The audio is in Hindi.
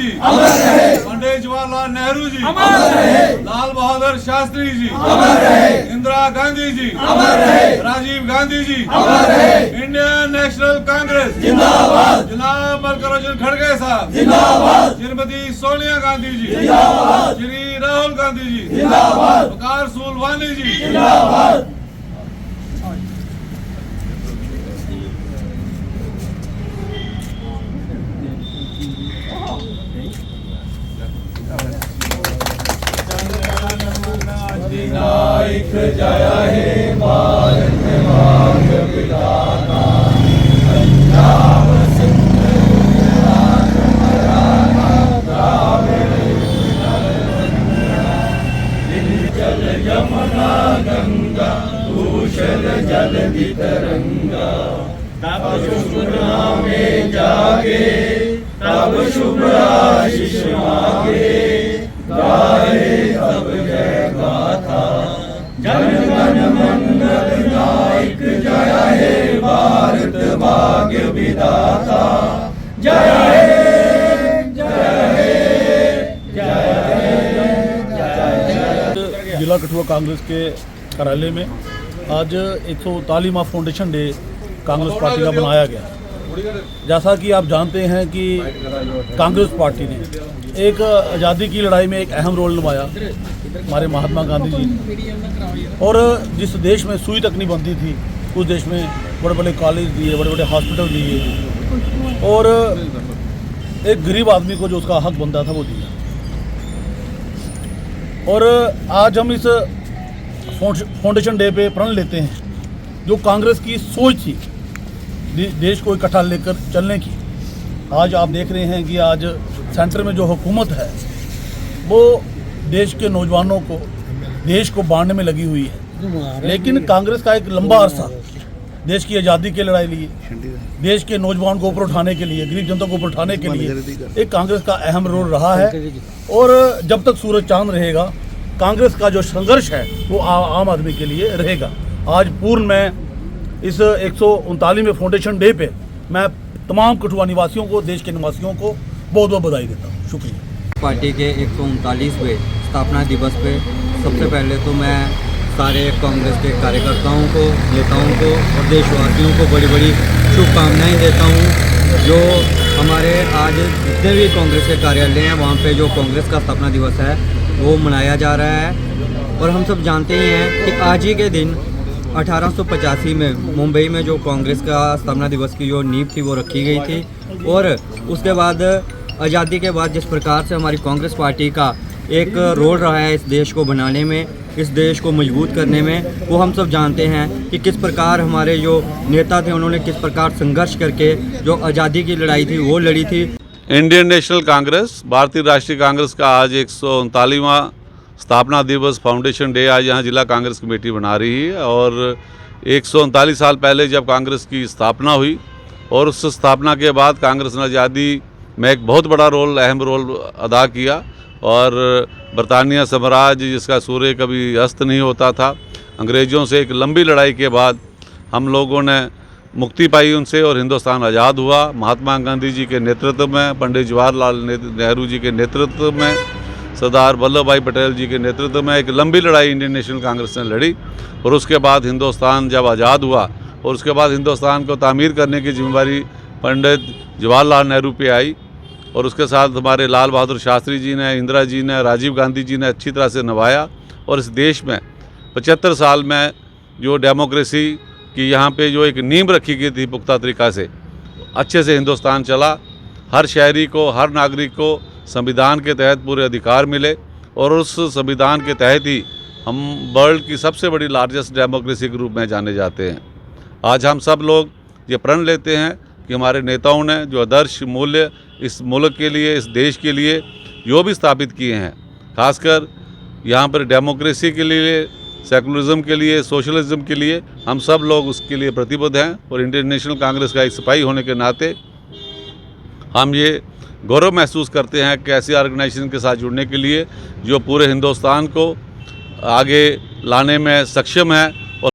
जी अमर रहे, पंडित जवाहरलाल नेहरू जी अमर रहे, लाल बहादुर शास्त्री जी अमर रहे, इंदिरा गांधी जी अमर रहे, राजीव गांधी जी अमर रहे, इंडियन नेशनल कांग्रेस जिंदाबाद, जनाब मल्लिकार्जुन खड़गे साहब जिंदाबाद, श्रीमती सोनिया गांधी जी जिंदाबाद, श्री राहुल गांधी जी जिंदाबाद, वकार सुलवानी जी जिंदाबाद। नायक जय हे भारत भाग्य विधाता, पंजाब सिंध गुजरात मराठा द्राविड़ जल यमुना गंगा भूषण जल तरंगा, तब शुभ नामे जागे, तब शुभ आशीष मांगे, गाए तब जय गाथा, जन गण मंगल नायक जय हे भारत भाग्य विधाता, जय हे जय हे जय हे। जिला कठुआ कांग्रेस के कार्यालय में आज 139वां फाउंडेशन डे कांग्रेस पार्टी का मनाया गया। जैसा कि आप जानते हैं कि कांग्रेस पार्टी ने एक आज़ादी की लड़ाई में एक अहम रोल निभाया हमारे महात्मा गांधी जी ने, और जिस देश में सुई तक नहीं बनती थी उस देश में बड़े बड़े कॉलेज दिए, बड़े बड़े हॉस्पिटल दिए, और एक गरीब आदमी को जो उसका हक बनता था वो दिया। और आज हम इस फाउंडेशन डे पे प्रण लेते हैं जो कांग्रेस की सोच थी देश को इकट्ठा लेकर चलने की। आज आप देख रहे हैं कि आज सेंटर में जो हुकूमत है वो देश के नौजवानों को, देश को बांटने में लगी हुई है, लेकिन कांग्रेस का एक लंबा अरसा देश की आज़ादी की लड़ाई लिए, देश के नौजवान को ऊपर उठाने के लिए, गरीब जनता को ऊपर उठाने के लिए एक कांग्रेस का अहम रोल रहा है। और जब तक सूरज चांद रहेगा कांग्रेस का जो संघर्ष है वो आम आदमी के लिए रहेगा। आज पूर्ण में इस 139वें फाउंडेशन डे पे मैं तमाम कठुआ निवासियों को, देश के निवासियों को बहुत बहुत बधाई देता हूँ। शुक्रिया। पार्टी के 139वें स्थापना दिवस पे सबसे पहले तो मैं सारे कांग्रेस के कार्यकर्ताओं को, नेताओं को और देशवासियों को बड़ी बड़ी शुभकामनाएं देता हूँ। जो हमारे आज जितने भी कांग्रेस के कार्यालय हैं वहाँ पे जो कांग्रेस का स्थापना दिवस है वो मनाया जा रहा है। और हम सब जानते ही हैं कि आज ही के दिन 1885 में मुंबई में जो कांग्रेस का स्थापना दिवस की जो नींव थी वो रखी गई थी। और उसके बाद आज़ादी के बाद जिस प्रकार से हमारी कांग्रेस पार्टी का एक रोल रहा है इस देश को बनाने में, इस देश को मजबूत करने में, वो हम सब जानते हैं कि किस प्रकार हमारे जो नेता थे उन्होंने किस प्रकार संघर्ष करके जो आज़ादी की लड़ाई थी वो लड़ी थी। इंडियन नेशनल कांग्रेस, भारतीय राष्ट्रीय कांग्रेस का आज 139वां स्थापना दिवस फाउंडेशन डे आज यहाँ जिला कांग्रेस कमेटी बना रही है। और 139 साल पहले जब कांग्रेस की स्थापना हुई और उस स्थापना के बाद कांग्रेस ने आज़ादी में एक बहुत बड़ा रोल, अहम रोल अदा किया। और बरतानिया साम्राज्य जिसका सूर्य कभी अस्त नहीं होता था, अंग्रेज़ों से एक लंबी लड़ाई के बाद हम लोगों ने मुक्ति पाई उनसे और हिंदुस्तान आज़ाद हुआ। महात्मा गांधी जी के नेतृत्व में, पंडित जवाहरलाल नेहरू जी के नेतृत्व में, सरदार वल्लभ भाई पटेल जी के नेतृत्व में एक लंबी लड़ाई इंडियन नेशनल कांग्रेस ने लड़ी। और उसके बाद हिंदुस्तान जब आज़ाद हुआ और उसके बाद हिंदुस्तान को तामीर करने की जिम्मेदारी पंडित जवाहरलाल नेहरू पे आई। और उसके साथ हमारे लाल बहादुर शास्त्री जी ने, इंदिरा जी ने, राजीव गांधी जी ने अच्छी तरह से निभाया। और इस देश में 75 साल में जो डेमोक्रेसी की यहाँ पे जो एक नींव रखी गई थी पुख्ता तरीक़ा से, अच्छे से हिंदुस्तान चला। हर शहरी को, हर नागरिक को संविधान के तहत पूरे अधिकार मिले और उस संविधान के तहत ही हम वर्ल्ड की सबसे बड़ी लार्जेस्ट डेमोक्रेसी के रूप में जाने जाते हैं। आज हम सब लोग ये प्रण लेते हैं कि हमारे नेताओं ने जो आदर्श मूल्य इस मुल्क के लिए, इस देश के लिए जो भी स्थापित किए हैं, खासकर यहाँ पर डेमोक्रेसी के लिए, सेकुलरिज्म के लिए, सोशलिज्म के लिए, हम सब लोग उसके लिए प्रतिबद्ध हैं। और इंडियन नेशनल कांग्रेस का एक सिपाही होने के नाते हम ये गौरव महसूस करते हैं कि ऐसी ऑर्गेनाइजेशन के साथ जुड़ने के लिए जो पूरे हिंदुस्तान को आगे लाने में सक्षम है